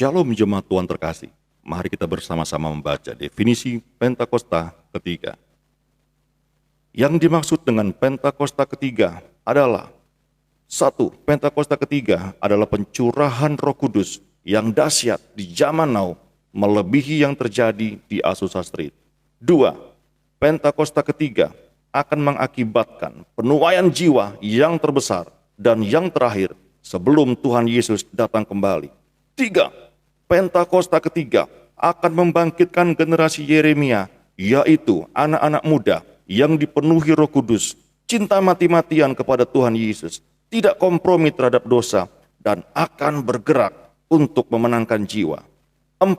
Shalom jemaat Tuhan terkasih. Mari kita bersama-sama membaca definisi Pentakosta ketiga. Yang dimaksud dengan Pentakosta ketiga adalah: 1. Pentakosta ketiga adalah pencurahan Roh Kudus yang dahsyat di zaman now, melebihi yang terjadi di Azusa Street. 2. Pentakosta ketiga akan mengakibatkan penuaian jiwa yang terbesar dan yang terakhir sebelum Tuhan Yesus datang kembali. 3. Pentakosta ketiga akan membangkitkan generasi Yeremia, yaitu anak-anak muda yang dipenuhi Roh Kudus, cinta mati-matian kepada Tuhan Yesus, tidak kompromi terhadap dosa, dan akan bergerak untuk memenangkan jiwa. 4.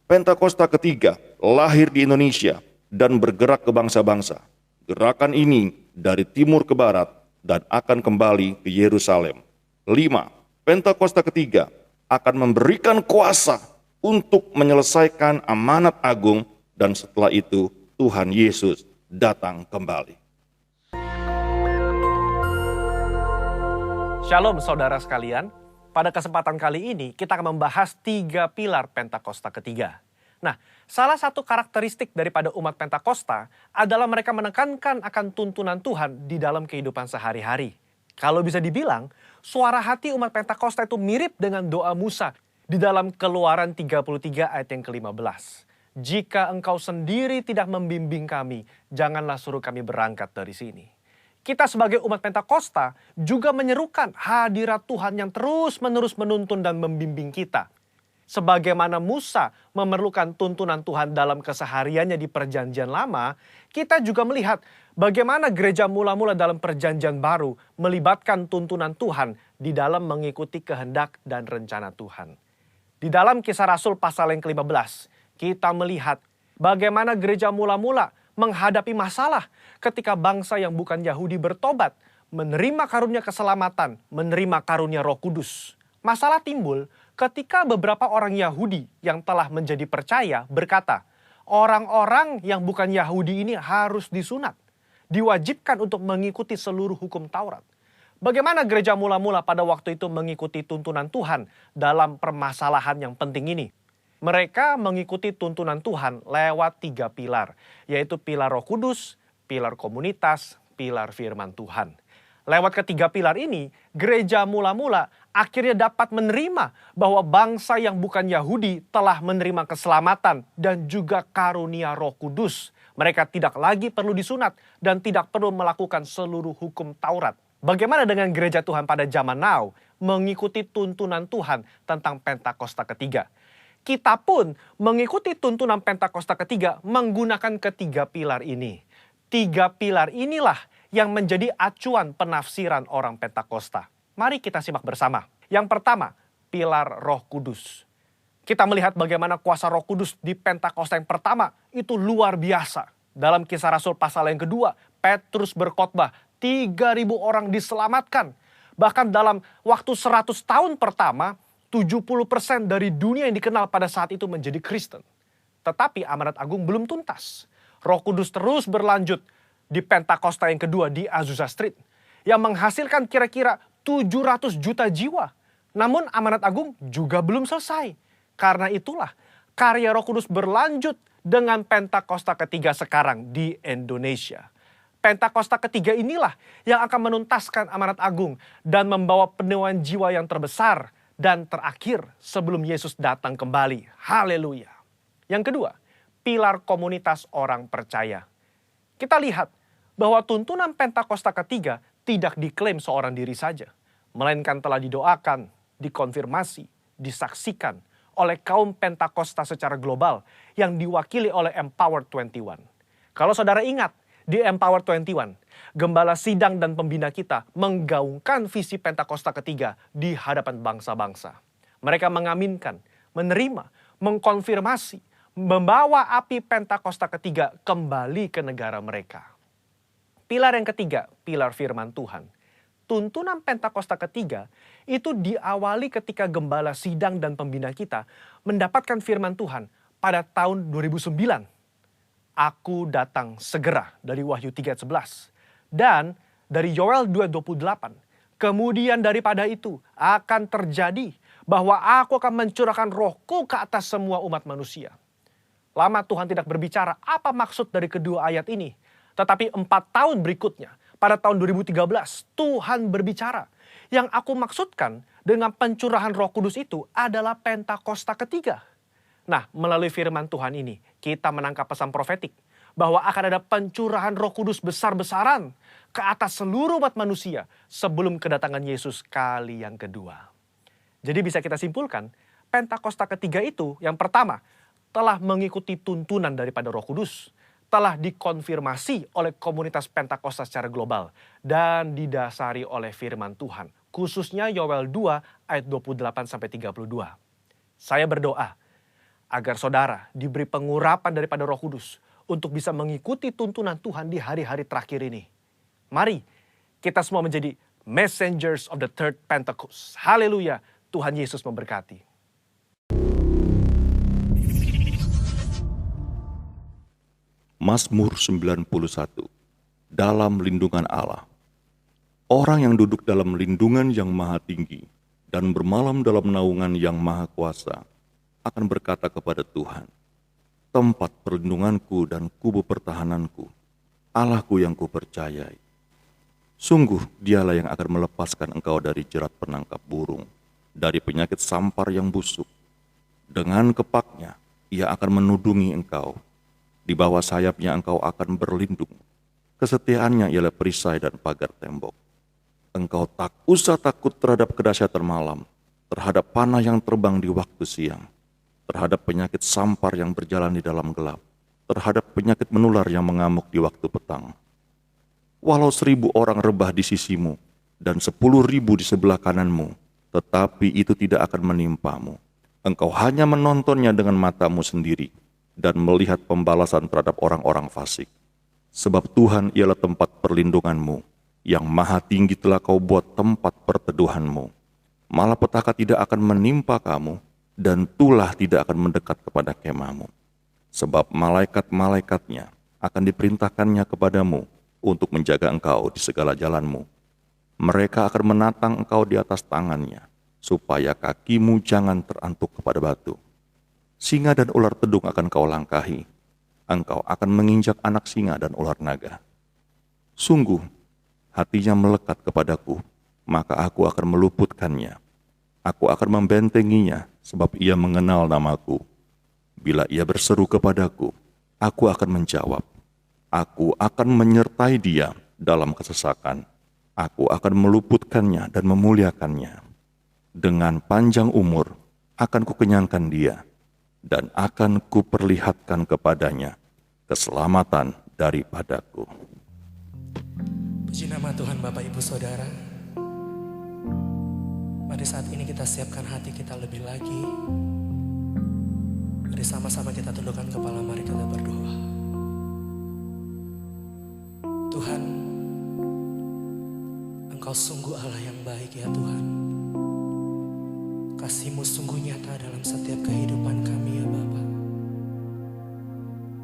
Pentakosta ketiga lahir di Indonesia dan bergerak ke bangsa-bangsa. Gerakan ini dari timur ke barat dan akan kembali ke Yerusalem. 5. Pentakosta ketiga akan memberikan kuasa untuk menyelesaikan amanat agung, dan setelah itu Tuhan Yesus datang kembali. Shalom saudara sekalian, pada kesempatan kali ini kita akan membahas 3 pilar Pentakosta ketiga. Nah, salah satu karakteristik daripada umat Pentakosta adalah mereka menekankan akan tuntunan Tuhan di dalam kehidupan sehari-hari. Kalau bisa dibilang, suara hati umat Pentakosta itu mirip dengan doa Musa di dalam Keluaran 33 ayat yang ke-15. Jika engkau sendiri tidak membimbing kami, janganlah suruh kami berangkat dari sini. Kita sebagai umat Pentakosta juga menyerukan hadirat Tuhan yang terus-menerus menuntun dan membimbing kita. Sebagaimana Musa memerlukan tuntunan Tuhan dalam kesehariannya di Perjanjian Lama, kita juga melihat bagaimana gereja mula-mula dalam Perjanjian Baru melibatkan tuntunan Tuhan di dalam mengikuti kehendak dan rencana Tuhan. Di dalam Kisah Rasul pasal yang ke-15, kita melihat bagaimana gereja mula-mula menghadapi masalah ketika bangsa yang bukan Yahudi bertobat, menerima karunia keselamatan, menerima karunia Roh Kudus. Masalah timbul ketika beberapa orang Yahudi yang telah menjadi percaya berkata, orang-orang yang bukan Yahudi ini harus disunat, diwajibkan untuk mengikuti seluruh hukum Taurat. Bagaimana gereja mula-mula pada waktu itu mengikuti tuntunan Tuhan dalam permasalahan yang penting ini? Mereka mengikuti tuntunan Tuhan lewat 3 pilar, yaitu pilar Roh Kudus, pilar komunitas, pilar firman Tuhan. Lewat ketiga pilar ini, gereja mula-mula akhirnya dapat menerima bahwa bangsa yang bukan Yahudi telah menerima keselamatan dan juga karunia Roh Kudus. Mereka tidak lagi perlu disunat dan tidak perlu melakukan seluruh hukum Taurat. Bagaimana dengan gereja Tuhan pada zaman now mengikuti tuntunan Tuhan tentang Pentakosta ketiga? Kita pun mengikuti tuntunan Pentakosta ketiga menggunakan ketiga pilar ini. 3 pilar inilah yang menjadi acuan penafsiran orang Pentakosta. Mari kita simak bersama. Yang pertama, pilar Roh Kudus. Kita melihat bagaimana kuasa Roh Kudus di Pentakosta yang pertama itu luar biasa. Dalam Kisah Rasul pasal yang kedua, Petrus berkhotbah, 3.000 orang diselamatkan. Bahkan dalam waktu 100 tahun pertama, 70% dari dunia yang dikenal pada saat itu menjadi Kristen. Tetapi amanat agung belum tuntas. Roh Kudus terus berlanjut di Pentakosta yang kedua di Azusa Street, yang menghasilkan kira-kira 700 juta jiwa. Namun amanat agung juga belum selesai. Karena itulah karya Roh Kudus berlanjut dengan Pentakosta ketiga sekarang di Indonesia. Pentakosta ketiga inilah yang akan menuntaskan amanat agung dan membawa penuaian jiwa yang terbesar dan terakhir sebelum Yesus datang kembali. Haleluya. Yang kedua, pilar komunitas orang percaya. Kita lihat bahwa tuntunan Pentakosta ketiga tidak diklaim seorang diri saja, melainkan telah didoakan, dikonfirmasi, disaksikan oleh kaum Pentakosta secara global yang diwakili oleh Empower 21. Kalau saudara ingat, di Empower 21, gembala sidang dan pembina kita menggaungkan visi Pentakosta ketiga di hadapan bangsa-bangsa. Mereka mengaminkan, menerima, mengkonfirmasi, membawa api Pentakosta ketiga kembali ke negara mereka. Pilar yang ketiga, pilar firman Tuhan. Tuntunan Pentakosta ketiga itu diawali ketika gembala sidang dan pembina kita mendapatkan firman Tuhan pada tahun 2009. Aku datang segera dari Wahyu 3:11. Dan dari Yoel 2:28. Kemudian daripada itu akan terjadi bahwa aku akan mencurahkan rohku ke atas semua umat manusia. Lama Tuhan tidak berbicara apa maksud dari kedua ayat ini. Tetapi 4 tahun berikutnya, pada tahun 2013, Tuhan berbicara. Yang aku maksudkan dengan pencurahan Roh Kudus itu adalah Pentakosta ketiga. Nah, melalui firman Tuhan ini, kita menangkap pesan profetik bahwa akan ada pencurahan Roh Kudus besar-besaran ke atas seluruh umat manusia sebelum kedatangan Yesus kali yang kedua. Jadi bisa kita simpulkan, Pentakosta ketiga itu yang pertama telah mengikuti tuntunan daripada Roh Kudus, telah dikonfirmasi oleh komunitas Pentakosta secara global, dan didasari oleh firman Tuhan, khususnya Yoel 2 ayat 28-32. Saya berdoa agar saudara diberi pengurapan daripada Roh Kudus untuk bisa mengikuti tuntunan Tuhan di hari-hari terakhir ini. Mari kita semua menjadi messengers of the third Pentecost. Haleluya, Tuhan Yesus memberkati. Mazmur 91. Dalam lindungan Allah. Orang yang duduk dalam lindungan yang maha tinggi dan bermalam dalam naungan yang maha kuasa akan berkata kepada Tuhan, tempat perlindunganku dan kubu pertahananku, Allahku yang kupercayai. Sungguh dialah yang akan melepaskan engkau dari jerat penangkap burung, dari penyakit sampar yang busuk. Dengan kepaknya ia akan menudungi engkau, di bawah sayapnya engkau akan berlindung. Kesetiaannya ialah perisai dan pagar tembok. Engkau tak usah takut terhadap kedahsyatan malam, terhadap panah yang terbang di waktu siang, terhadap penyakit sampar yang berjalan di dalam gelap, terhadap penyakit menular yang mengamuk di waktu petang. Walau 1000 orang rebah di sisimu dan 10.000 di sebelah kananmu, tetapi itu tidak akan menimpamu. Engkau hanya menontonnya dengan matamu sendiri dan melihat pembalasan terhadap orang-orang fasik. Sebab Tuhan ialah tempat perlindunganmu, yang maha tinggi telah kau buat tempat perteduhanmu. Malapetaka tidak akan menimpa kamu, dan tulah tidak akan mendekat kepada kemahmu. Sebab malaikat-malaikatnya akan diperintahkannya kepadamu untuk menjaga engkau di segala jalanmu. Mereka akan menatang engkau di atas tangannya, supaya kakimu jangan terantuk kepada batu. Singa dan ular tedung akan kau langkahi, engkau akan menginjak anak singa dan ular naga. Sungguh, hatinya melekat kepadaku, maka aku akan meluputkannya. Aku akan membentenginya, sebab ia mengenal namaku. Bila ia berseru kepadaku, aku akan menjawab. Aku akan menyertai dia dalam kesesakan. Aku akan meluputkannya dan memuliakannya. Dengan panjang umur akan kukenyangkan dia, dan akan kuperlihatkan kepadanya keselamatan daripadaku. Puji nama Tuhan Bapak Ibu Saudara. Mari saat ini kita siapkan hati kita lebih lagi. Mari sama-sama kita tundukkan kepala, mari kita berdoa. Tuhan, Engkau sungguh Allah yang baik ya Tuhan. Kasih-Mu sungguh nyata dalam setiap kehidupan kami ya Bapa.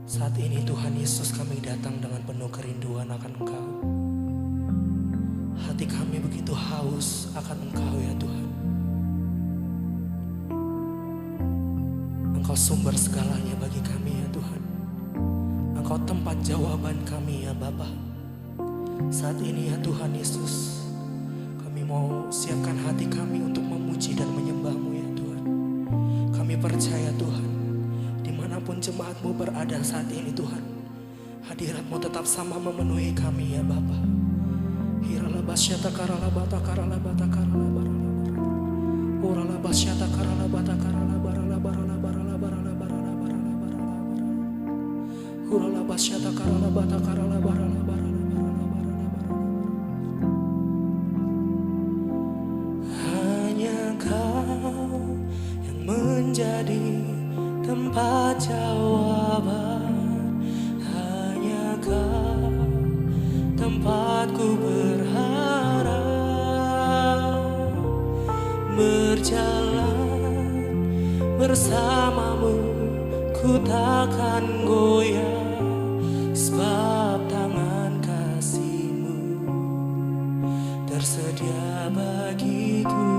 Saat ini Tuhan Yesus, kami datang dengan penuh kerinduan akan Engkau. Hati kami begitu haus akan Engkau ya Tuhan. Engkau sumber segalanya bagi kami ya Tuhan. Engkau tempat jawaban kami ya Bapa. Saat ini ya Tuhan Yesus, kami mau siapkan hati kami untuk memuji dan menyembah-Mu ya Tuhan. Kami percaya Tuhan, dimanapun jemaat-Mu berada saat ini Tuhan, hadirat-Mu tetap sama memenuhi kami ya Bapa. Hirala basyata karala bata karala bata karala barala barala. Urala basyata karala bata karala barala barala barala barala barala barala barala barala. Urala basyata karala bata karala barala barala barala barala barala. Hanya Kau yang menjadi tempat jawaban. Hanya Kau tempatku berharap. Berjalan bersama-Mu, ku takkan goyah, sebab tangan kasih-Mu tersedia bagiku.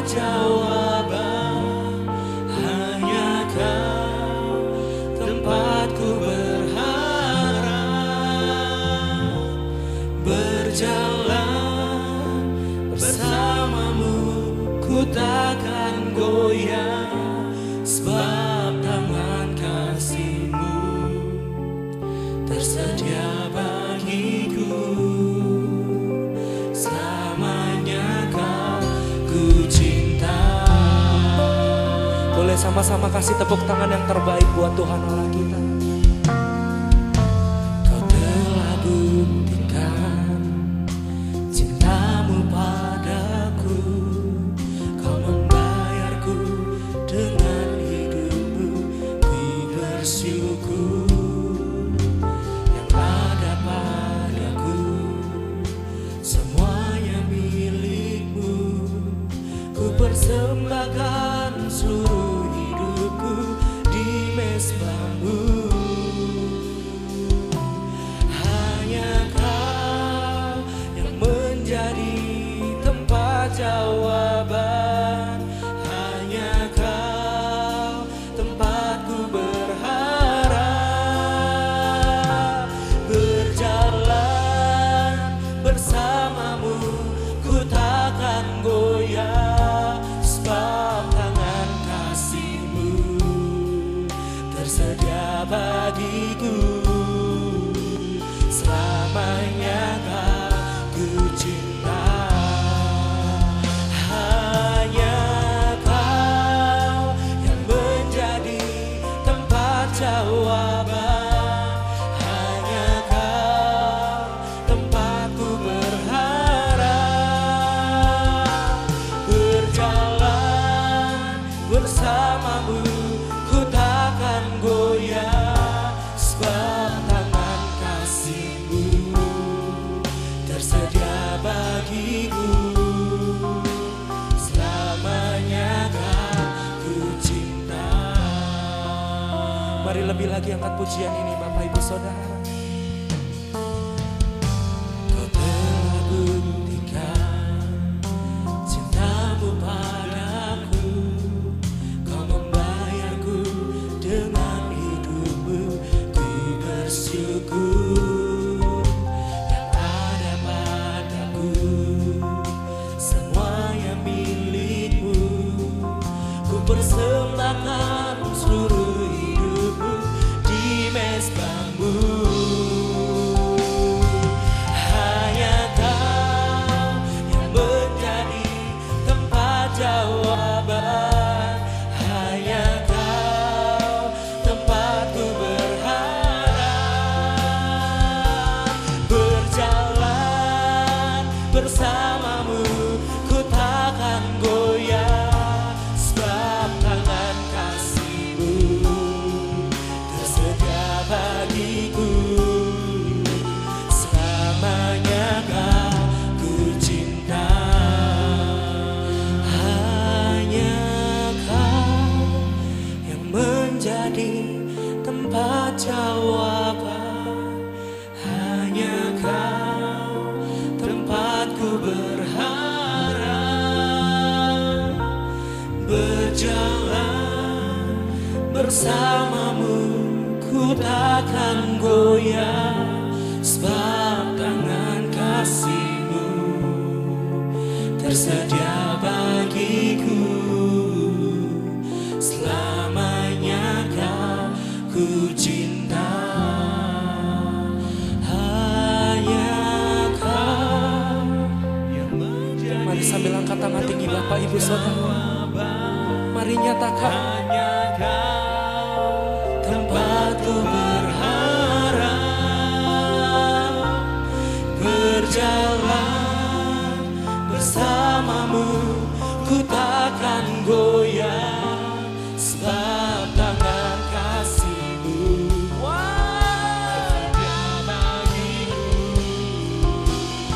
tempat jawaban, hanya Kau tempatku berharap. Berjalan bersamamu, ku takkan goyah, sebab tangan kasih-Mu tersedia bagiku. Selamanya Kau ku cinta. Boleh sama-sama kasih tepuk tangan yang terbaik buat Tuhan Allah kita. Kau telah buktikan cinta-Mu padaku. Kau membayarku dengan hidup-Mu. Ku bersyukur yang ada padaku, semuanya milik-Mu. Ku persembahkan seluruh hidupku di mezbah-Mu. Hanya Kau yang menjadi tempat jawaban, hanya Kau tempatku berharap. Berjalan bersamamu, ku takkan goyah, sebab tangan kasih-Mu tersedia bagiku. Selamanya Kau ku cinta. Hanya Kau yang menjadi tempat jawaban, hanya Kau tempatku berharap. Berjalan bersamamu, ku takkan goyah, sebab tangan kasih-Mu tersedia bagiku. Selamanya Kau ku cinta. Mari lebih lagi angkat pujian ini Bapak Ibu Saudara. Kau telah buktikan cinta-Mu padaku. Kau membayarku dengan hidup-Mu. Ku bersyukur yang ada padaku, semuanya milik-Mu. Ku persembahkan seluruh hidupku di mezbah-Mu. Hanya Kau yang menjadi tempat jawaban, hanya Kau tempatku berharap. Berjalan bersamamu, ku takkan goyah, sebab tangan kasih-Mu tersedia bagiku. Selamanya Kau ku cinta. Hanya Kau yang menjadi tempat jawaban, hanya Kau tempatku berharap. Berjalan bersamamu, ku takkan goyah, sebab tangan kasih-Mu tersedia bagiku. Selamanya Kau ku cinta. Hanya Kau yang menjadi. Mari sambil angkat tangan tinggi Bapak Ibu Saudara, mari nyatakan. Hanya Kau tempatku berharap. Berjalan bersamamu, ku takkan goyah, sebab tangan kasih-Mu tersedia bagiku.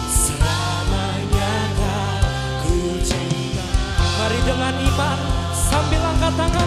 Selamanya Kau ku cinta. Mari dengan iman sambil angkat tangan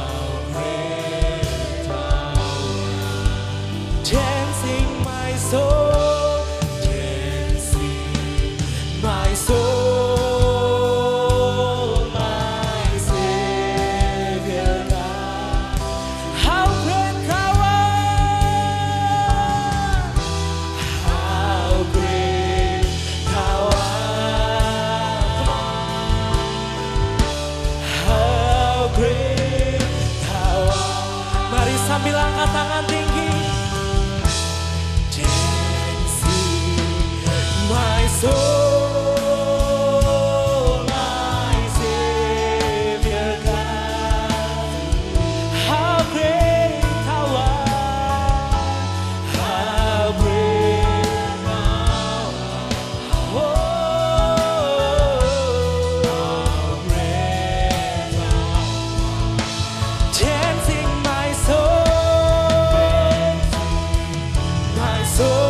soul, can sing. My soul, my Savior God. How great Thou art, how great Thou art, how great Thou art. Mari sambil angkat tangan tinggi. My soul, my Savior God, how great Thou art, how great Thou art, oh, how great Thou art. Dancing my soul, my soul.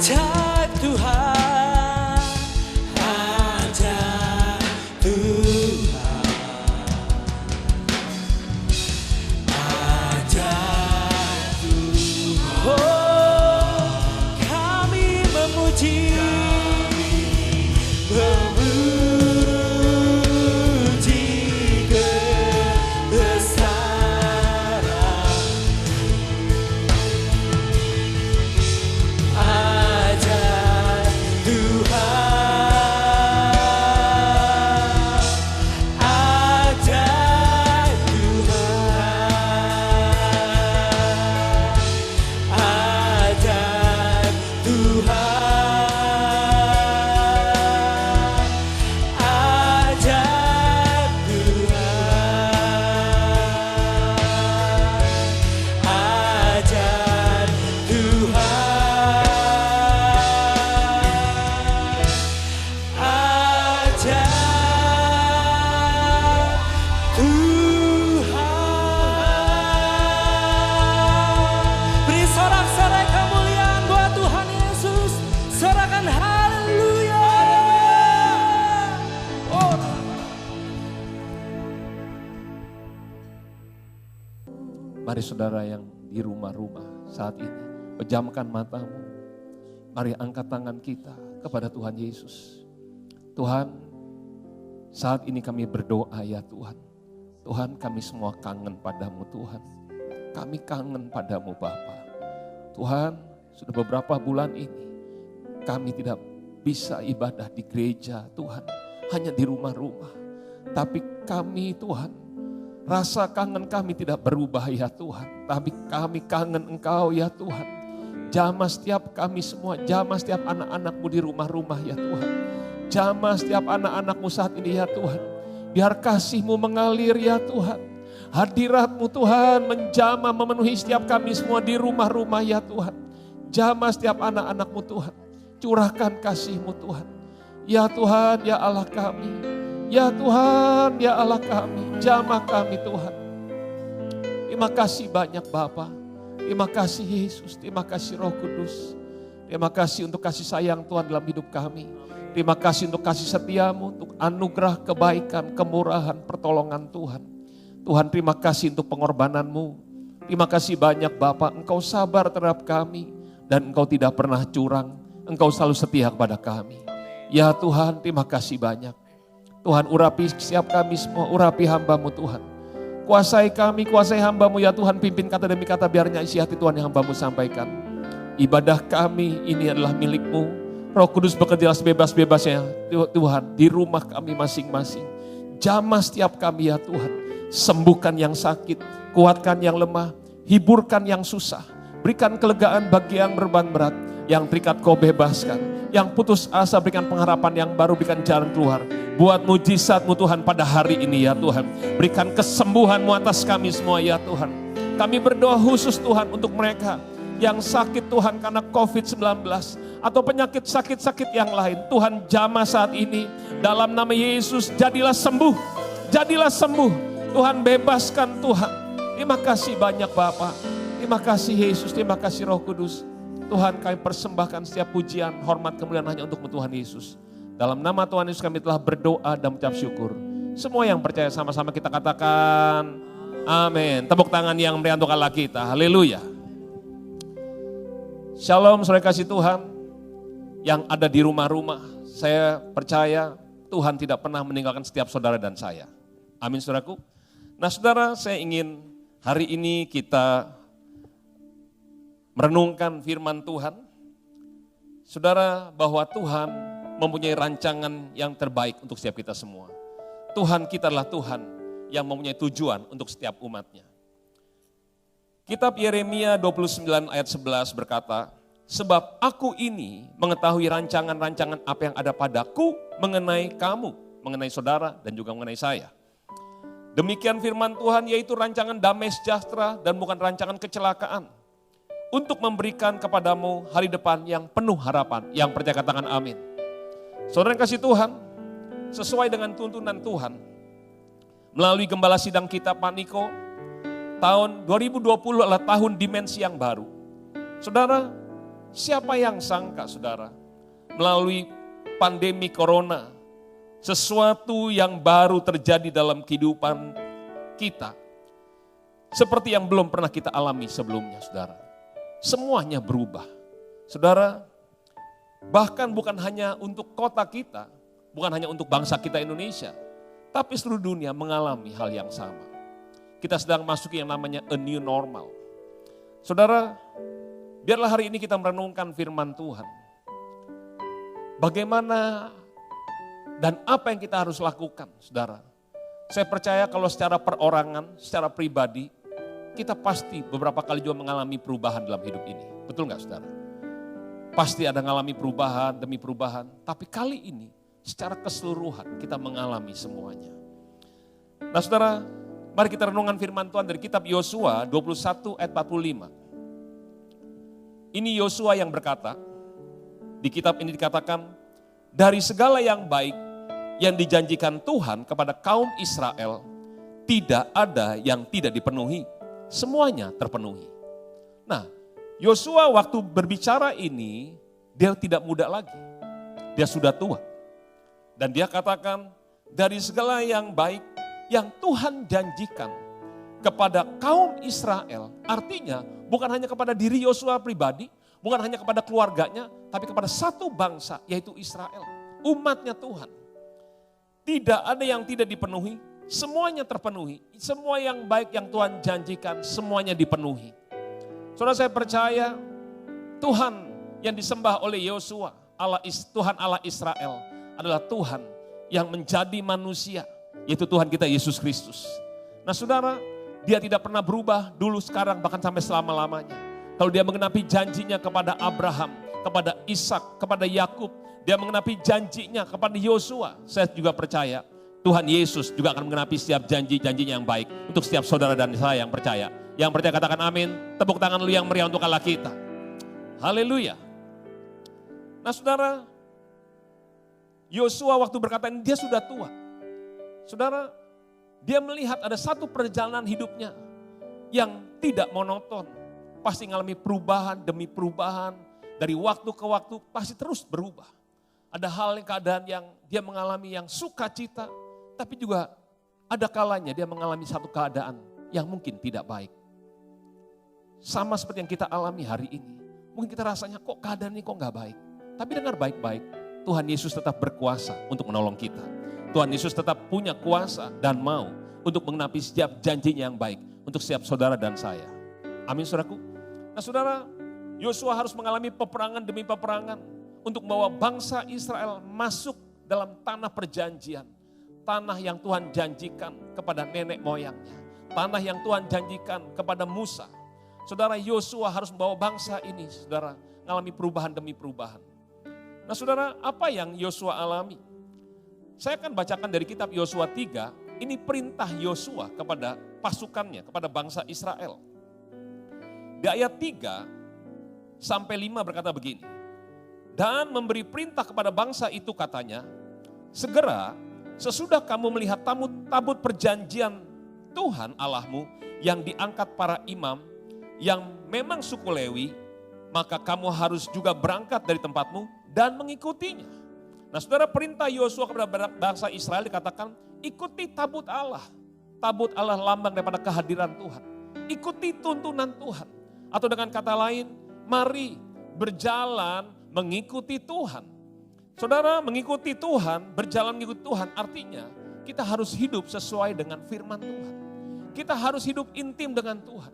Ajaib Tuhan, ajaib Tuhan, ajaib Tuhan. Oh, kami memuji, memuji kebesaran. Mari saudara yang di rumah-rumah saat ini, pejamkan matamu. Mari angkat tangan kita kepada Tuhan Yesus. Tuhan, saat ini kami berdoa ya Tuhan. Tuhan, kami semua kangen padamu Tuhan. Kami kangen padamu Bapa. Tuhan, sudah beberapa bulan ini kami tidak bisa ibadah di gereja Tuhan. Hanya di rumah-rumah. Tapi kami Tuhan, rasa kangen kami tidak berubah ya Tuhan. Tapi kami kangen Engkau ya Tuhan. Jamah setiap kami semua, jamah setiap anak-anakmu di rumah-rumah ya Tuhan. Jamah setiap anak-anakmu saat ini ya Tuhan. Biar kasih-Mu mengalir ya Tuhan. Hadirat-Mu Tuhan menjamah memenuhi setiap kami semua di rumah-rumah ya Tuhan. Jamah setiap anak-anak-Mu Tuhan. Curahkan kasih-Mu Tuhan. Ya Tuhan, ya Allah kami. Ya Tuhan, ya Allah kami, jamah kami Tuhan. Terima kasih banyak Bapa. Terima kasih Yesus, terima kasih Roh Kudus. Terima kasih untuk kasih sayang Tuhan dalam hidup kami. Terima kasih untuk kasih setia-Mu, untuk anugerah, kebaikan, kemurahan, pertolongan Tuhan. Tuhan terima kasih untuk pengorbanan-Mu. Terima kasih banyak Bapa, Engkau sabar terhadap kami. Dan Engkau tidak pernah curang, Engkau selalu setia kepada kami. Ya Tuhan, terima kasih banyak. Tuhan urapi setiap kami semua, urapi hamba-Mu Tuhan. Kuasai kami, kuasai hamba-Mu ya Tuhan, pimpin kata demi kata biarnya isi hati Tuhan yang hamba-Mu sampaikan. Ibadah kami ini adalah milik-Mu. Roh Kudus bekerja sebebas-bebasnya Tuhan di rumah kami masing-masing. Jamah setiap kami ya Tuhan. Sembuhkan yang sakit, kuatkan yang lemah, hiburkan yang susah. Berikan kelegaan bagi yang beban berat, yang terikat Kau bebaskan. Yang putus asa berikan pengharapan yang baru, berikan jalan keluar. Buat mujizat-Mu Tuhan pada hari ini ya Tuhan. Berikan kesembuhan-Mu atas kami semua ya Tuhan. Kami berdoa khusus Tuhan untuk mereka yang sakit Tuhan karena COVID-19 atau penyakit sakit-sakit yang lain. Tuhan jamah saat ini dalam nama Yesus, jadilah sembuh. Jadilah sembuh. Tuhan bebaskan Tuhan. Terima kasih banyak Bapak. Terima kasih Yesus, terima kasih Roh Kudus. Tuhan, kami persembahkan setiap pujian, hormat, kemuliaan hanya untuk Tuhan Yesus. Dalam nama Tuhan Yesus kami telah berdoa dan mengucap syukur. Semua yang percaya sama-sama kita katakan amin. Tepuk tangan yang meriah untuk Allah kita. Haleluya. Shalom, saudara kasih Tuhan yang ada di rumah-rumah. Saya percaya Tuhan tidak pernah meninggalkan setiap saudara dan saya. Amin saudaraku. Nah saudara, saya ingin hari ini kita merenungkan firman Tuhan. Saudara, bahwa Tuhan mempunyai rancangan yang terbaik untuk setiap kita semua. Tuhan kita adalah Tuhan yang mempunyai tujuan untuk setiap umatnya. Kitab Yeremia 29 ayat 11 berkata, sebab aku ini mengetahui rancangan-rancangan apa yang ada padaku mengenai kamu, mengenai saudara dan juga mengenai saya. Demikian firman Tuhan, yaitu rancangan damai sejahtera dan bukan rancangan kecelakaan. Untuk memberikan kepadamu hari depan yang penuh harapan. Yang percaya katakan amin. Saudara yang kasih Tuhan, sesuai dengan tuntunan Tuhan, melalui gembala sidang kita Pak Niko, tahun 2020 adalah tahun dimensi yang baru. Saudara, siapa yang sangka saudara, melalui pandemi corona, sesuatu yang baru terjadi dalam kehidupan kita, seperti yang belum pernah kita alami sebelumnya saudara. Semuanya berubah. Saudara, bahkan bukan hanya untuk kota kita, bukan hanya untuk bangsa kita Indonesia, tapi seluruh dunia mengalami hal yang sama. Kita sedang masuk yang namanya a new normal. Saudara, biarlah hari ini kita merenungkan firman Tuhan. Bagaimana dan apa yang kita harus lakukan, saudara. Saya percaya kalau secara perorangan, secara pribadi, kita pasti beberapa kali juga mengalami perubahan dalam hidup ini. Betul nggak saudara? Pasti ada mengalami perubahan demi perubahan. Tapi kali ini secara keseluruhan kita mengalami semuanya. Nah saudara, mari kita renungkan firman Tuhan dari kitab Yosua 21 ayat 45. Ini Yosua yang berkata, di kitab ini dikatakan, dari segala yang baik yang dijanjikan Tuhan kepada kaum Israel, tidak ada yang tidak dipenuhi. Semuanya terpenuhi. Nah, Yosua waktu berbicara ini, dia tidak muda lagi. Dia sudah tua. Dan dia katakan, dari segala yang baik yang Tuhan janjikan kepada kaum Israel, artinya bukan hanya kepada diri Yosua pribadi, bukan hanya kepada keluarganya, tapi kepada satu bangsa, yaitu Israel, umatnya Tuhan. Tidak ada yang tidak dipenuhi, semuanya terpenuhi. Semua yang baik yang Tuhan janjikan, semuanya dipenuhi. Saudara, saya percaya Tuhan yang disembah oleh Yosua, Tuhan Allah Israel, adalah Tuhan yang menjadi manusia, yaitu Tuhan kita Yesus Kristus. Nah saudara, dia tidak pernah berubah dulu, sekarang, bahkan sampai selama-lamanya. Kalau dia mengenapi janjinya kepada Abraham, kepada Ishak, kepada Yakub, dia mengenapi janjinya kepada Yosua, saya juga percaya Tuhan Yesus juga akan mengenapi setiap janji-janjinya yang baik untuk setiap saudara dan saya yang percaya. Yang percaya katakan amin. Tepuk tangan lu yang meriah untuk Allah kita. Haleluya. Nah saudara, Yosua waktu berkata ini dia sudah tua. Saudara, dia melihat ada satu perjalanan hidupnya yang tidak monoton. Pasti mengalami perubahan demi perubahan. Dari waktu ke waktu pasti terus berubah. Ada hal keadaan yang dia mengalami yang sukacita, tapi juga ada kalanya dia mengalami satu keadaan yang mungkin tidak baik. Sama seperti yang kita alami hari ini. Mungkin kita rasanya kok keadaan ini kok gak baik. Tapi dengar baik-baik, Tuhan Yesus tetap berkuasa untuk menolong kita. Tuhan Yesus tetap punya kuasa dan mau untuk mengenapi setiap janjinya yang baik untuk setiap saudara dan saya. Amin saudaraku. Nah saudara, Yosua harus mengalami peperangan demi peperangan untuk membawa bangsa Israel masuk dalam tanah perjanjian. Tanah yang Tuhan janjikan kepada nenek moyangnya. Tanah yang Tuhan janjikan kepada Musa. Saudara, Yosua harus membawa bangsa ini, saudara, mengalami perubahan demi perubahan. Nah saudara, apa yang Yosua alami? Saya akan bacakan dari kitab Yosua 3, ini perintah Yosua kepada pasukannya, kepada bangsa Israel. Di ayat 3 sampai 5 berkata begini. Dan memberi perintah kepada bangsa itu katanya, segera sesudah kamu melihat tabut perjanjian Tuhan Allahmu yang diangkat para imam yang memang suku Lewi, maka kamu harus juga berangkat dari tempatmu dan mengikutinya. Nah saudara, perintah Yosua kepada bangsa Israel dikatakan, ikuti tabut Allah. Tabut Allah lambang daripada kehadiran Tuhan. Ikuti tuntunan Tuhan. Atau dengan kata lain, mari berjalan mengikuti Tuhan. Saudara, mengikuti Tuhan, berjalan mengikuti Tuhan artinya kita harus hidup sesuai dengan firman Tuhan. Kita harus hidup intim dengan Tuhan.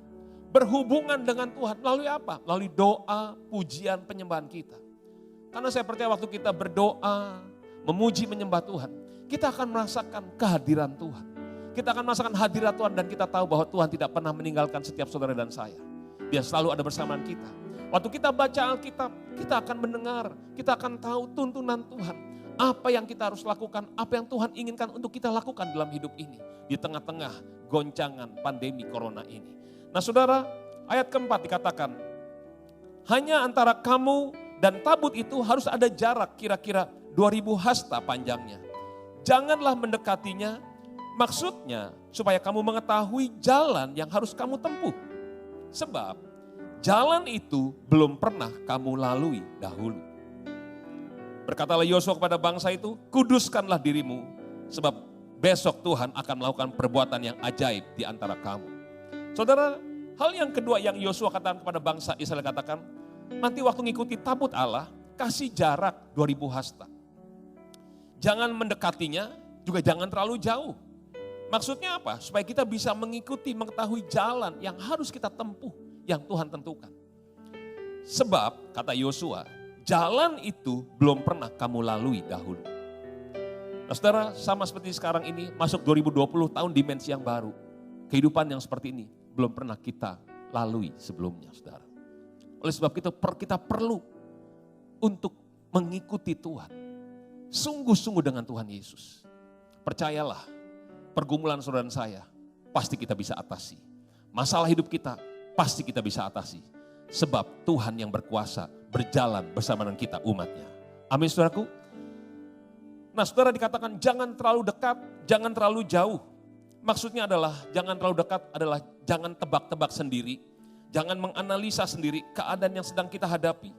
Berhubungan dengan Tuhan melalui apa? Melalui doa, pujian, penyembahan kita. Karena saya percaya waktu kita berdoa, memuji, menyembah Tuhan, kita akan merasakan kehadiran Tuhan. Kita akan merasakan hadirat Tuhan dan kita tahu bahwa Tuhan tidak pernah meninggalkan setiap saudara dan saya. Dia selalu ada bersamaan kita. Waktu kita baca Alkitab, kita akan mendengar, kita akan tahu tuntunan Tuhan. Apa yang kita harus lakukan, apa yang Tuhan inginkan untuk kita lakukan dalam hidup ini. Di tengah-tengah goncangan pandemi corona ini. Nah saudara, ayat keempat dikatakan, hanya antara kamu dan tabut itu harus ada jarak kira-kira 2000 hasta panjangnya. Janganlah mendekatinya, maksudnya supaya kamu mengetahui jalan yang harus kamu tempuh. Sebab jalan itu belum pernah kamu lalui dahulu. Berkatalah Yosua kepada bangsa itu, kuduskanlah dirimu, sebab besok Tuhan akan melakukan perbuatan yang ajaib di antara kamu. Saudara, hal yang kedua yang Yosua katakan kepada bangsa Israel katakan, nanti waktu ngikuti tabut Allah, kasih jarak 2000 hasta. Jangan mendekatinya, juga jangan terlalu jauh. Maksudnya apa? Supaya kita bisa mengikuti, mengetahui jalan yang harus kita tempuh, yang Tuhan tentukan. Sebab, kata Yosua, jalan itu belum pernah kamu lalui dahulu. Nah saudara, sama seperti sekarang ini, masuk 2020 tahun dimensi yang baru. Kehidupan yang seperti ini belum pernah kita lalui sebelumnya, saudara. Oleh sebab itu kita perlu untuk mengikuti Tuhan. Sungguh-sungguh dengan Tuhan Yesus. Percayalah, pergumulan saudara dan saya pasti kita bisa atasi. Masalah hidup kita pasti kita bisa atasi. Sebab Tuhan yang berkuasa berjalan bersama dengan kita umatnya. Amin saudaraku. Nah saudara, dikatakan jangan terlalu dekat, jangan terlalu jauh. Maksudnya adalah jangan terlalu dekat adalah jangan tebak-tebak sendiri. Jangan menganalisa sendiri keadaan yang sedang kita hadapi.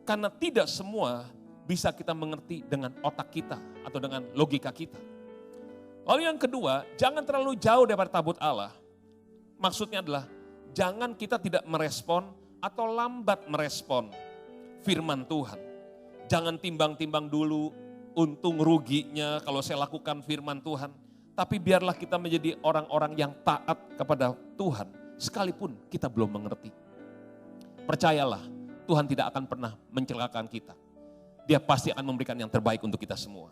Karena tidak semua bisa kita mengerti dengan otak kita atau dengan logika kita. Lalu yang kedua, jangan terlalu jauh daripada tabut Allah. Maksudnya adalah jangan kita tidak merespon atau lambat merespon firman Tuhan. Jangan timbang-timbang dulu untung ruginya kalau saya lakukan firman Tuhan. Tapi biarlah kita menjadi orang-orang yang taat kepada Tuhan sekalipun kita belum mengerti. Percayalah, Tuhan tidak akan pernah mencelakakan kita. Dia pasti akan memberikan yang terbaik untuk kita semua.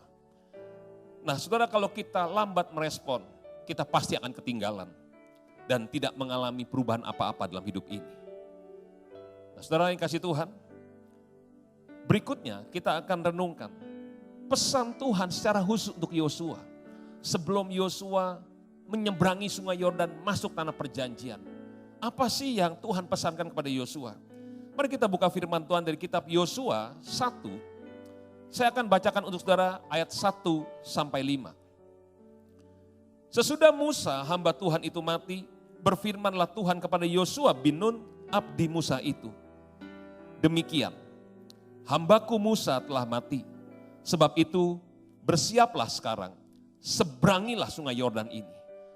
Nah saudara, kalau kita lambat merespon, kita pasti akan ketinggalan. Dan tidak mengalami perubahan apa-apa dalam hidup ini. Nah saudara yang kasih Tuhan, berikutnya kita akan renungkan pesan Tuhan secara khusus untuk Yosua. Sebelum Yosua menyeberangi sungai Yordan masuk tanah perjanjian. Apa sih yang Tuhan pesankan kepada Yosua? Mari kita buka firman Tuhan dari kitab Yosua 1. Saya akan bacakan untuk saudara ayat 1 sampai 5. Sesudah Musa hamba Tuhan itu mati, berfirmanlah Tuhan kepada Yosua bin Nun abdi Musa itu. Demikian, hambaku Musa telah mati. Sebab itu bersiaplah sekarang, seberangilah sungai Yordan ini.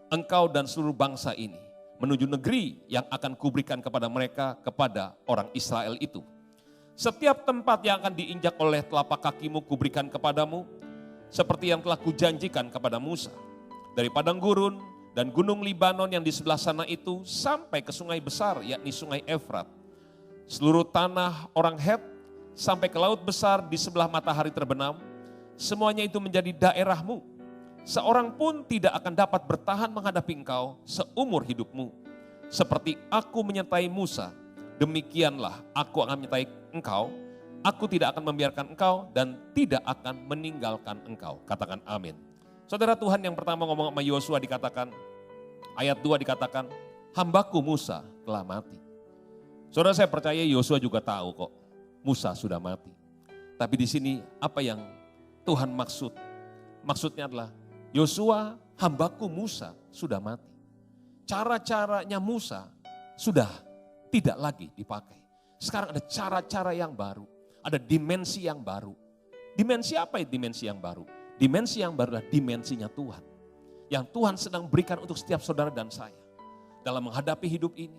Engkau dan seluruh bangsa ini menuju negeri yang akan kuberikan kepada mereka, kepada orang Israel itu. Setiap tempat yang akan diinjak oleh telapak kakimu kuberikan kepadamu, seperti yang telah kujanjikan kepada Musa. Dari padang gurun dan gunung Libanon yang di sebelah sana itu sampai ke sungai besar, yakni sungai Efrat. Seluruh tanah orang Het sampai ke laut besar di sebelah matahari terbenam, semuanya itu menjadi daerahmu. Seorang pun tidak akan dapat bertahan menghadapi engkau seumur hidupmu. Seperti aku menyertai Musa, demikianlah aku akan menyertai engkau. Aku tidak akan membiarkan engkau dan tidak akan meninggalkan engkau. Katakan amin. Saudara, Tuhan yang pertama ngomong sama Yosua dikatakan, ayat 2 dikatakan, hambaku Musa telah mati. Saudara, saya percaya Yosua juga tahu kok Musa sudah mati. Tapi di sini apa yang Tuhan maksud? Maksudnya adalah Yosua, hambaku Musa sudah mati. Cara-caranya Musa sudah tidak lagi dipakai. Sekarang ada cara-cara yang baru, ada dimensi yang baru. Dimensi apa ya dimensi yang baru? Dimensi yang baru adalah dimensinya Tuhan. Yang Tuhan sedang berikan untuk setiap saudara dan saya. Dalam menghadapi hidup ini,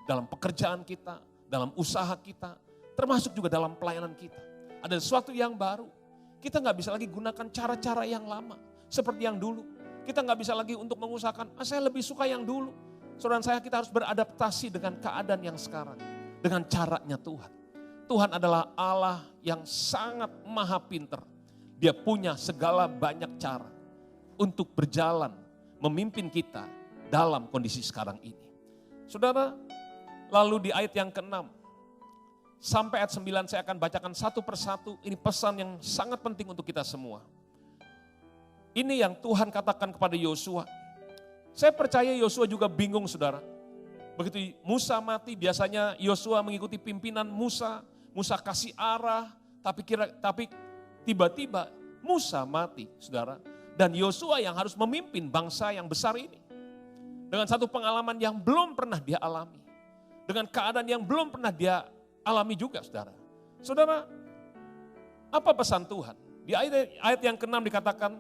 dalam pekerjaan kita, dalam usaha kita, termasuk juga dalam pelayanan kita. Ada sesuatu yang baru. Kita nggak bisa lagi gunakan cara-cara yang lama, seperti yang dulu. Kita nggak bisa lagi untuk mengusahakan, saya lebih suka yang dulu. Saudara saya, kita harus beradaptasi dengan keadaan yang sekarang. Dengan caranya Tuhan. Tuhan adalah Allah yang sangat maha pinter. Dia punya segala banyak cara untuk berjalan, memimpin kita dalam kondisi sekarang ini. Saudara, lalu di ayat yang ke-6 sampai ayat 9 saya akan bacakan satu persatu. Ini pesan yang sangat penting untuk kita semua. Ini yang Tuhan katakan kepada Yosua. Saya percaya Yosua juga bingung, saudara. Begitu Musa mati, biasanya Yosua mengikuti pimpinan Musa. Musa kasih arah, tapi tiba-tiba Musa mati, saudara. Dan Yosua yang harus memimpin bangsa yang besar ini. Dengan satu pengalaman yang belum pernah dia alami. Dengan keadaan yang belum pernah dia alami juga, saudara. Saudara, apa pesan Tuhan? Di ayat yang ke-6 dikatakan,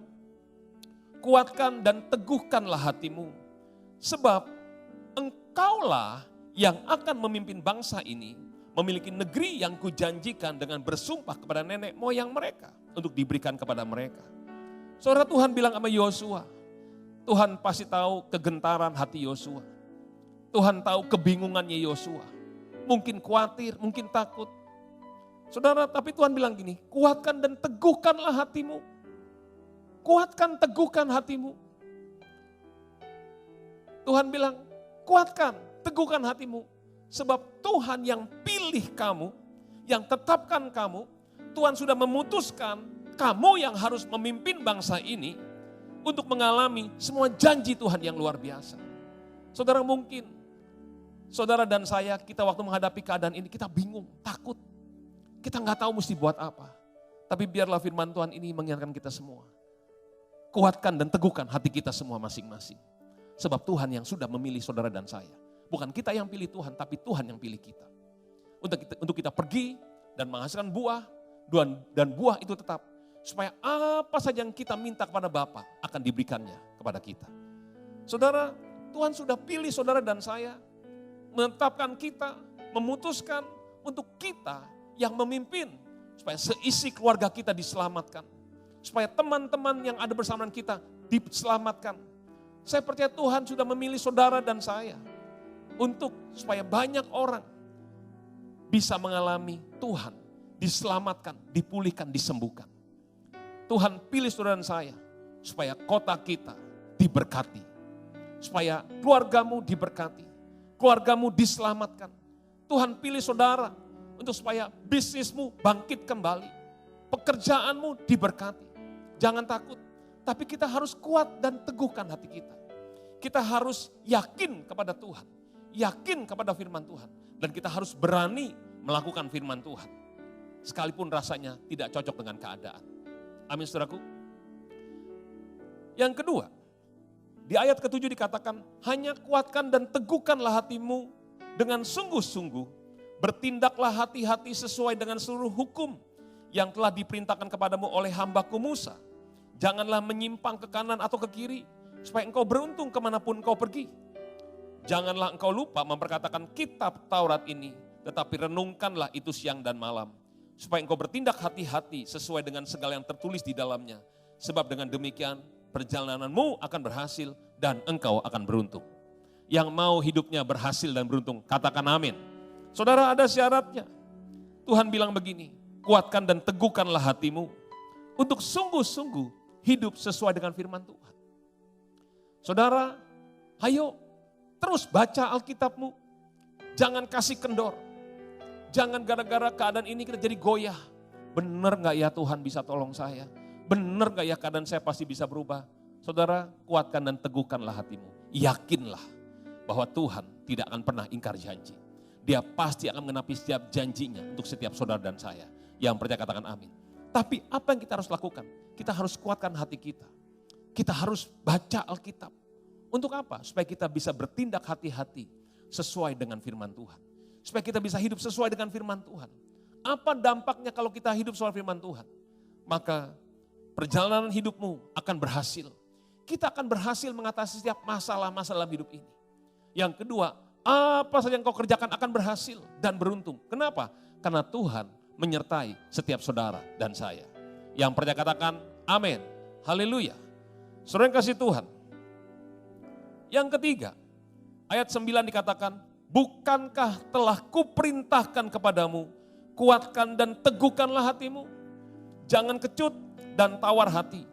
kuatkan dan teguhkanlah hatimu, sebab engkaulah yang akan memimpin bangsa ini, memiliki negeri yang kujanjikan dengan bersumpah kepada nenek moyang mereka, untuk diberikan kepada mereka. Saudara, Tuhan bilang sama Yosua, Tuhan pasti tahu kegentaran hati Yosua. Tuhan tahu kebingungannya Yosua. Mungkin khawatir, mungkin takut. Saudara, tapi Tuhan bilang gini, kuatkan dan teguhkanlah hatimu. Kuatkan, teguhkan hatimu. Tuhan bilang, kuatkan, teguhkan hatimu. Sebab Tuhan yang pilih kamu, yang tetapkan kamu, Tuhan sudah memutuskan kamu yang harus memimpin bangsa ini untuk mengalami semua janji Tuhan yang luar biasa. Saudara, mungkin saudara dan saya, kita waktu menghadapi keadaan ini, kita bingung, takut. Kita nggak tahu mesti buat apa. Tapi biarlah firman Tuhan ini mengingatkan kita semua. Kuatkan dan teguhkan hati kita semua masing-masing. Sebab Tuhan yang sudah memilih saudara dan saya. Bukan kita yang pilih Tuhan, tapi Tuhan yang pilih kita. Untuk kita pergi dan menghasilkan buah, dan buah itu tetap. Supaya apa saja yang kita minta kepada Bapa akan diberikannya kepada kita. Saudara, Tuhan sudah pilih saudara dan saya, menetapkan kita, memutuskan untuk kita yang memimpin. Supaya seisi keluarga kita diselamatkan. Supaya teman-teman yang ada bersama kita diselamatkan. Saya percaya Tuhan sudah memilih saudara dan saya. Supaya banyak orang bisa mengalami Tuhan diselamatkan, dipulihkan, disembuhkan. Tuhan pilih saudara dan saya supaya kota kita diberkati. Supaya keluargamu diberkati. Keluargamu diselamatkan. Tuhan pilih saudara untuk supaya bisnismu bangkit kembali. Pekerjaanmu diberkati. Jangan takut. Tapi kita harus kuat dan teguhkan hati kita. Kita harus yakin kepada Tuhan. Yakin kepada firman Tuhan. Dan kita harus berani melakukan firman Tuhan. Sekalipun rasanya tidak cocok dengan keadaan. Amin, saudaraku. Yang kedua, di ayat ke-7 dikatakan, hanya kuatkan dan teguhkanlah hatimu dengan sungguh-sungguh. Bertindaklah hati-hati sesuai dengan seluruh hukum yang telah diperintahkan kepadamu oleh hambaku Musa. Janganlah menyimpang ke kanan atau ke kiri, supaya engkau beruntung kemanapun engkau pergi. Janganlah engkau lupa memperkatakan kitab Taurat ini, tetapi renungkanlah itu siang dan malam. Supaya engkau bertindak hati-hati sesuai dengan segala yang tertulis di dalamnya. Sebab dengan demikian perjalananmu akan berhasil dan engkau akan beruntung. Yang mau hidupnya berhasil dan beruntung, katakan amin. Saudara, ada syaratnya. Tuhan bilang begini, kuatkan dan teguhkanlah hatimu untuk sungguh-sungguh hidup sesuai dengan firman Tuhan. Saudara, ayo terus baca Alkitabmu. Jangan kasih kendor. Jangan gara-gara keadaan ini kita jadi goyah. Benar gak ya Tuhan bisa tolong saya? Benar gak ya keadaan saya pasti bisa berubah? Saudara, kuatkan dan teguhkanlah hatimu. Yakinlah bahwa Tuhan tidak akan pernah ingkar janji. Dia pasti akan mengenapi setiap janjinya untuk setiap saudara dan saya. Yang percaya katakan amin. Tapi apa yang kita harus lakukan? Kita harus kuatkan hati kita. Kita harus baca Alkitab. Untuk apa? Supaya kita bisa bertindak hati-hati sesuai dengan firman Tuhan. Supaya kita bisa hidup sesuai dengan firman Tuhan. Apa dampaknya kalau kita hidup sesuai firman Tuhan? Maka perjalanan hidupmu akan berhasil. Kita akan berhasil mengatasi setiap masalah-masalah hidup ini. Yang kedua, apa saja yang kau kerjakan akan berhasil dan beruntung. Kenapa? Karena Tuhan menyertai setiap saudara dan saya. Yang percaya katakan amin. Haleluya. Saudara yang kasih Tuhan. Yang ketiga, ayat 9 dikatakan, bukankah telah kuperintahkan kepadamu, kuatkan dan teguhkanlah hatimu. Jangan kecut dan tawar hati.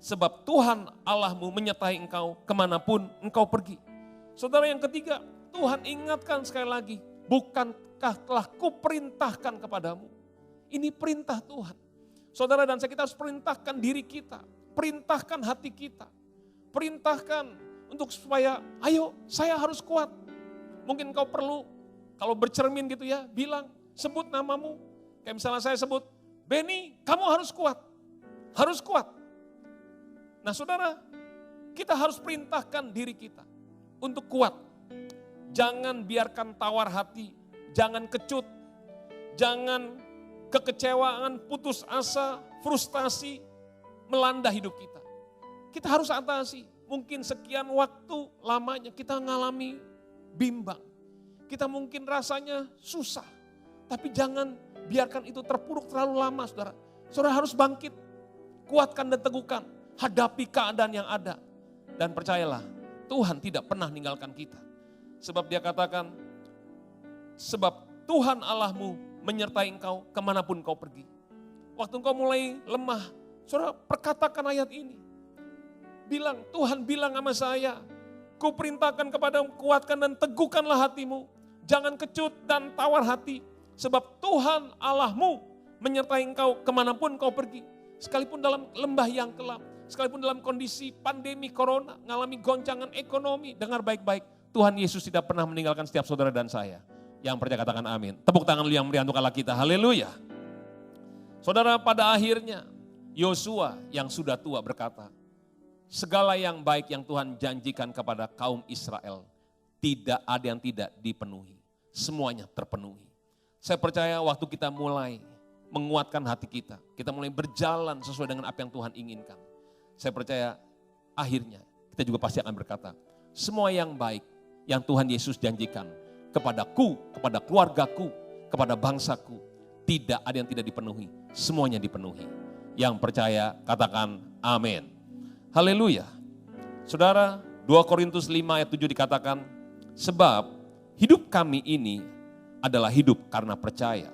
Sebab Tuhan Allahmu menyertai engkau kemanapun engkau pergi. Saudara yang ketiga, Tuhan ingatkan sekali lagi, bukankah telah kuperintahkan kepadamu. Ini perintah Tuhan. Saudara dan saya, kita harus perintahkan diri kita, perintahkan hati kita, perintahkan untuk supaya, ayo saya harus kuat. Mungkin kau perlu, kalau bercermin gitu ya, bilang, sebut namamu. Kayak misalnya saya sebut, Benny, kamu harus kuat. Harus kuat. Nah saudara, kita harus perintahkan diri kita untuk kuat. Jangan biarkan tawar hati, jangan kecut, jangan kekecewaan, putus asa, frustasi melanda hidup kita. Kita harus atasi, mungkin sekian waktu lamanya kita mengalami bimbang. Kita mungkin rasanya susah, tapi jangan biarkan itu terpuruk terlalu lama saudara. Saudara harus bangkit, kuatkan dan teguhkan. Hadapi keadaan yang ada. Dan percayalah, Tuhan tidak pernah meninggalkan kita. Sebab dia katakan, sebab Tuhan Allahmu menyertai engkau kemanapun kau pergi. Waktu engkau mulai lemah, saudara perkatakan ayat ini. Bilang, Tuhan bilang sama saya, ku perintahkan kepadamu, kuatkan dan teguhkanlah hatimu. Jangan kecut dan tawar hati. Sebab Tuhan Allahmu menyertai engkau kemanapun kau pergi. Sekalipun dalam lembah yang kelam. Sekalipun dalam kondisi pandemi corona, mengalami goncangan ekonomi, dengar baik-baik, Tuhan Yesus tidak pernah meninggalkan setiap saudara dan saya. Yang percaya katakan amin. Tepuk tangan dulu yang meriah untuk Allah kita, haleluya. Saudara, pada akhirnya Yosua yang sudah tua berkata, segala yang baik yang Tuhan janjikan kepada kaum Israel, tidak ada yang tidak dipenuhi. Semuanya terpenuhi. Saya percaya waktu kita mulai menguatkan hati kita mulai berjalan sesuai dengan apa yang Tuhan inginkan. Saya percaya akhirnya kita juga pasti akan berkata, semua yang baik yang Tuhan Yesus janjikan kepadaku, kepada keluargaku, kepada bangsaku, tidak ada yang tidak dipenuhi, semuanya dipenuhi. Yang percaya katakan amin. Haleluya. Saudara, 2 Korintus 5 ayat 7 dikatakan, sebab hidup kami ini adalah hidup karena percaya,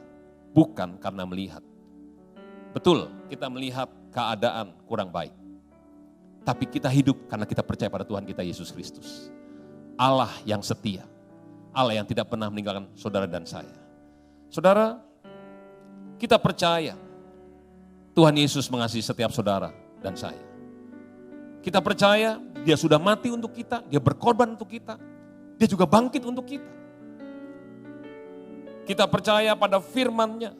bukan karena melihat. Betul, kita melihat keadaan kurang baik. Tapi kita hidup karena kita percaya pada Tuhan kita Yesus Kristus. Allah yang setia. Allah yang tidak pernah meninggalkan saudara dan saya. Saudara, kita percaya Tuhan Yesus mengasihi setiap saudara dan saya. Kita percaya dia sudah mati untuk kita, dia berkorban untuk kita. Dia juga bangkit untuk kita. Kita percaya pada firman-Nya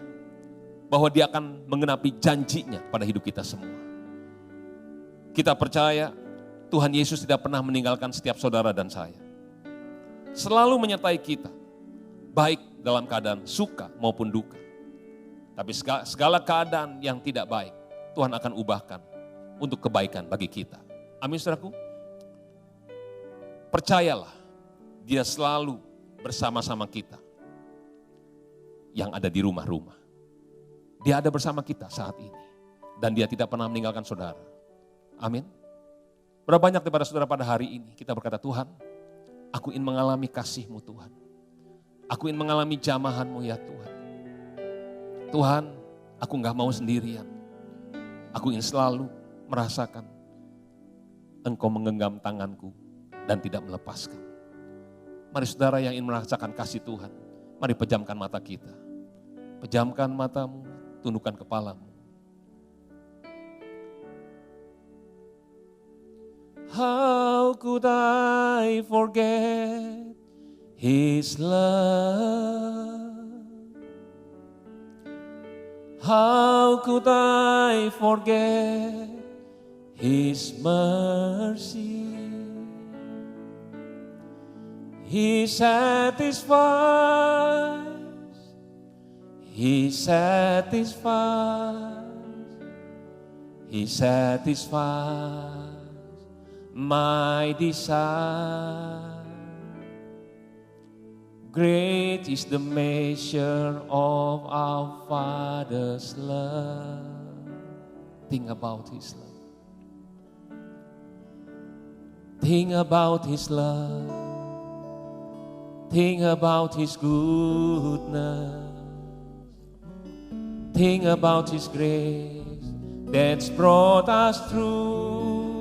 bahwa dia akan menggenapi janjinya pada hidup kita semua. Kita percaya Tuhan Yesus tidak pernah meninggalkan setiap saudara dan saya. Selalu menyertai kita, baik dalam keadaan suka maupun duka. Tapi segala keadaan yang tidak baik, Tuhan akan ubahkan untuk kebaikan bagi kita. Amin saudaraku. Percayalah, dia selalu bersama-sama kita yang ada di rumah-rumah. Dia ada bersama kita saat ini. Dan dia tidak pernah meninggalkan saudara. Amin. Berapa banyak daripada saudara pada hari ini kita berkata, Tuhan, aku ingin mengalami kasih-Mu Tuhan. Aku ingin mengalami jamahan-Mu ya Tuhan. Tuhan, aku enggak mau sendirian. Aku ingin selalu merasakan Engkau menggenggam tanganku dan tidak melepaskan. Mari saudara yang ingin merasakan kasih Tuhan, mari pejamkan mata kita. Pejamkan matamu, tundukkan kepalamu. How could I forget His love. How could I forget His mercy? He satisfies, He satisfies, He satisfies my desire. Great is the measure of our Father's love. Think about His love. Think about His love. Think about His goodness. Think about His grace that's brought us through.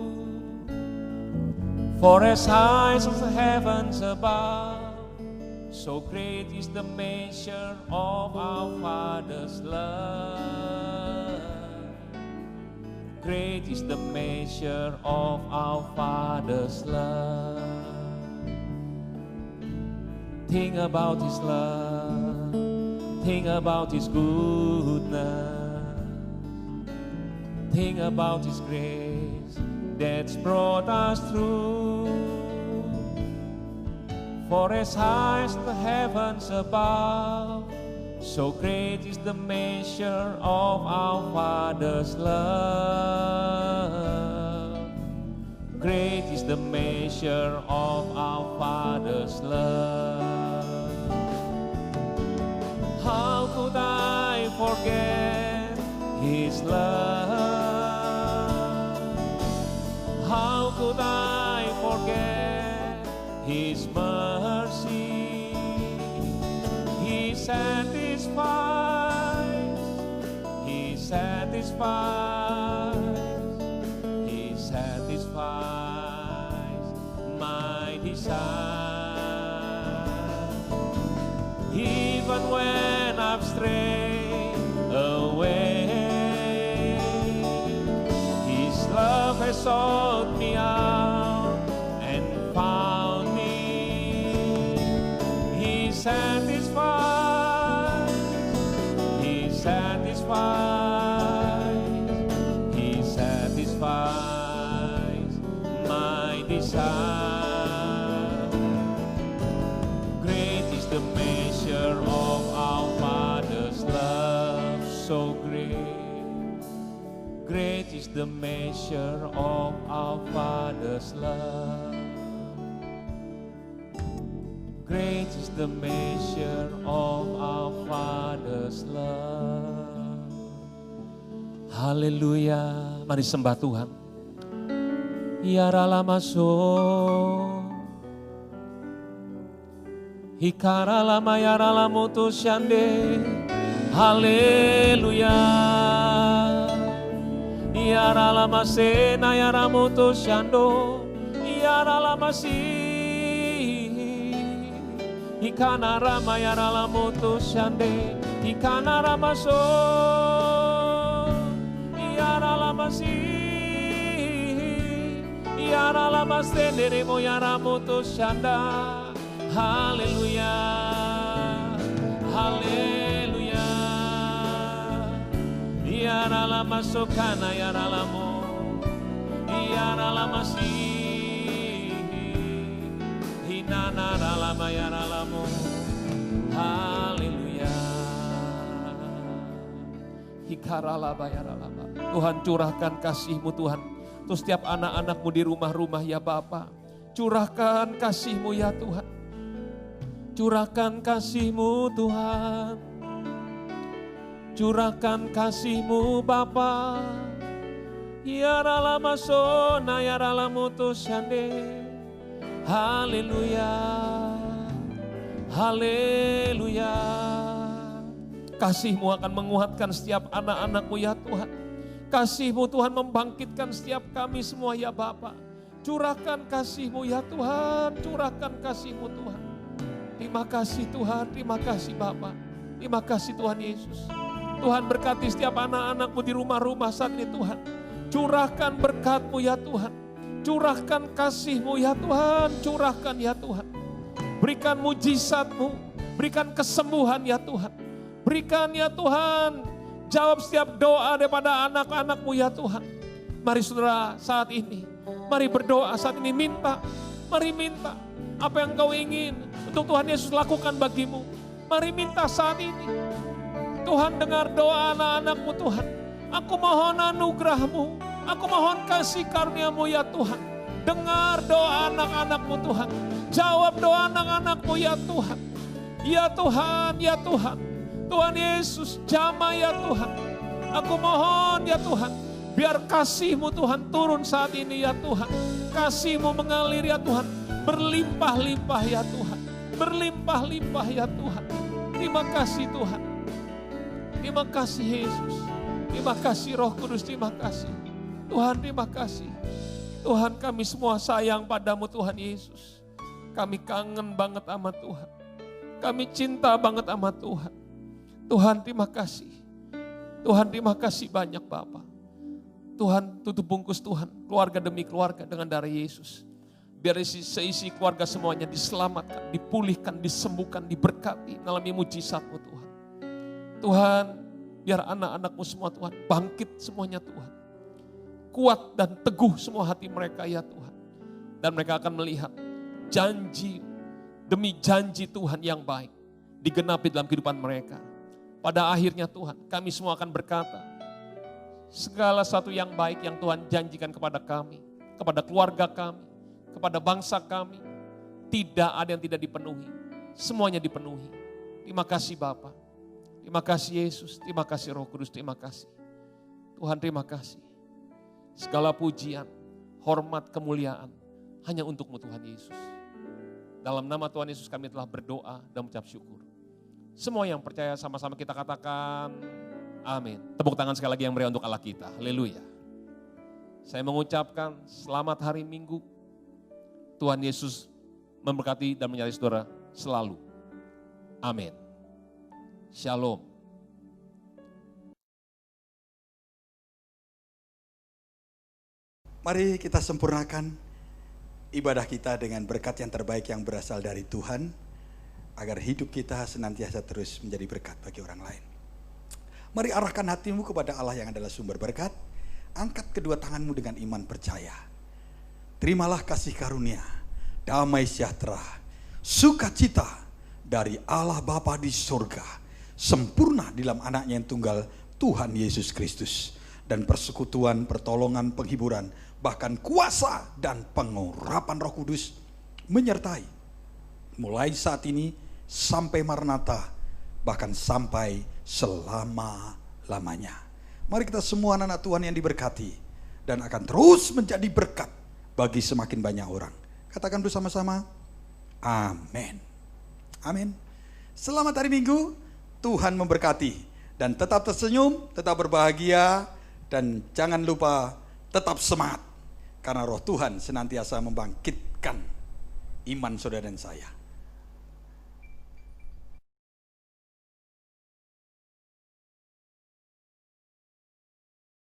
For as high as the heavens above, so great is the measure of our Father's love. Great is the measure of our Father's love. Think about His love. Think about His goodness. Think about His grace that's brought us through. For as high as the heavens above, so great is the measure of our Father's love. Great is the measure of our Father's love. How could I forget His love? How could I forget His mercy? He satisfies, He satisfies, He satisfies my desire. Even when I've strayed away, His love has sought me out and found me. He satisfies, He satisfies, He satisfies my desire. Great is the measure of our Father's love, so great. Great is the measure of our Father's love. Great is the measure of our Father's love. Haleluya. Mari sembah Tuhan. Yara maso, hikara lama yara lamutu shande. Haleluya. Yara lama sena yara mutu shando. Yara lama si. Hikana rama yara lamutu shande. Hikana rama so. Yara lama si. Yara lama sendere mo yara mutu shanda. Haleluya. Haleluya. Yara lama sokana yara lamo. Yara lama si. Hinana lama yara lamo. Haleluya. Hikaralaba yara lama. Tuhan curahkan kasih-Mu Tuhan. Untuk setiap anak-anak-Mu di rumah-rumah ya Bapa. Curahkan kasih-Mu ya Tuhan. Curahkan kasih-Mu Tuhan. Curahkan kasih-Mu Bapa. Ya ralama sona ya ralamu tusyande. Haleluya. Haleluya. Kasih-Mu akan menguatkan setiap anak-anak-Mu ya Tuhan. Kasih-Mu Tuhan membangkitkan setiap kami semua ya Bapa. Curahkan kasih-Mu ya Tuhan. Curahkan kasih-Mu Tuhan. Terima kasih Tuhan, terima kasih Bapa. Terima kasih Tuhan Yesus. Tuhan berkati setiap anak-anak-Mu di rumah-rumah saat ini Tuhan. Curahkan berkat-Mu ya Tuhan. Curahkan kasih-Mu ya Tuhan. Curahkan ya Tuhan. Berikan mujizat-Mu, berikan kesembuhan ya Tuhan. Berikan ya Tuhan, jawab setiap doa daripada anak-anak-Mu ya Tuhan. Mari saudara saat ini, mari berdoa saat ini, mari minta apa yang Kau ingin untuk Tuhan Yesus lakukan bagimu. Mari minta saat ini. Tuhan dengar doa anak-anak-Mu Tuhan. Aku mohon anugerah-Mu, aku mohon kasih karunia-Mu ya Tuhan. Dengar doa anak-anak-Mu Tuhan. Jawab doa anak-anak-Mu ya Tuhan. Ya Tuhan, ya Tuhan. Tuhan Yesus, jamah ya Tuhan. Aku mohon ya Tuhan, biar kasih-Mu Tuhan turun saat ini ya Tuhan. Kasih-Mu mengalir ya Tuhan. Berlimpah-limpah ya Tuhan. Berlimpah-limpah ya Tuhan. Terima kasih Tuhan. Terima kasih Yesus. Terima kasih Roh Kudus, terima kasih. Tuhan terima kasih. Tuhan kami semua sayang padamu Tuhan Yesus. Kami kangen banget sama Tuhan. Kami cinta banget sama Tuhan. Tuhan terima kasih. Tuhan terima kasih banyak Bapa. Tuhan tutup bungkus Tuhan, keluarga demi keluarga dengan darah Yesus. Biar seisi keluarga semuanya diselamatkan, dipulihkan, disembuhkan, diberkati dalam mujizat-Mu Tuhan. Tuhan, biar anak-anak-Mu semua Tuhan, bangkit semuanya Tuhan. Kuat dan teguh semua hati mereka ya Tuhan. Dan mereka akan melihat janji demi janji Tuhan yang baik digenapi dalam kehidupan mereka. Pada akhirnya Tuhan, kami semua akan berkata, segala satu yang baik yang Tuhan janjikan kepada kami, kepada keluarga kami, kepada bangsa kami, tidak ada yang tidak dipenuhi. Semuanya dipenuhi. Terima kasih Bapa. Terima kasih Yesus. Terima kasih Roh Kudus. Terima kasih. Tuhan terima kasih. Segala pujian, hormat, kemuliaan hanya untuk-Mu Tuhan Yesus. Dalam nama Tuhan Yesus kami telah berdoa dan mengucap syukur. Semua yang percaya sama-sama kita katakan amin. Tepuk tangan sekali lagi yang meriah untuk Allah kita. Haleluya. Saya mengucapkan selamat hari Minggu. Tuhan Yesus memberkati dan menyertai saudara selalu. Amin. Shalom. Mari kita sempurnakan ibadah kita dengan berkat yang terbaik yang berasal dari Tuhan, agar hidup kita senantiasa terus menjadi berkat bagi orang lain. Mari arahkan hatimu kepada Allah yang adalah sumber berkat. Angkat kedua tanganmu dengan iman percaya. Terimalah kasih karunia, damai sejahtera, sukacita dari Allah Bapa di surga, sempurna di dalam anaknya yang tunggal, Tuhan Yesus Kristus. Dan persekutuan, pertolongan, penghiburan, bahkan kuasa dan pengurapan Roh Kudus menyertai. Mulai saat ini sampai Maranatha, bahkan sampai selama-lamanya. Mari kita semua anak-anak Tuhan yang diberkati dan akan terus menjadi berkat bagi semakin banyak orang. Katakan bersama-sama, amin. Amin. Selamat hari Minggu, Tuhan memberkati. Dan tetap tersenyum, tetap berbahagia, dan jangan lupa tetap semangat. Karena roh Tuhan senantiasa membangkitkan iman saudara dan saya.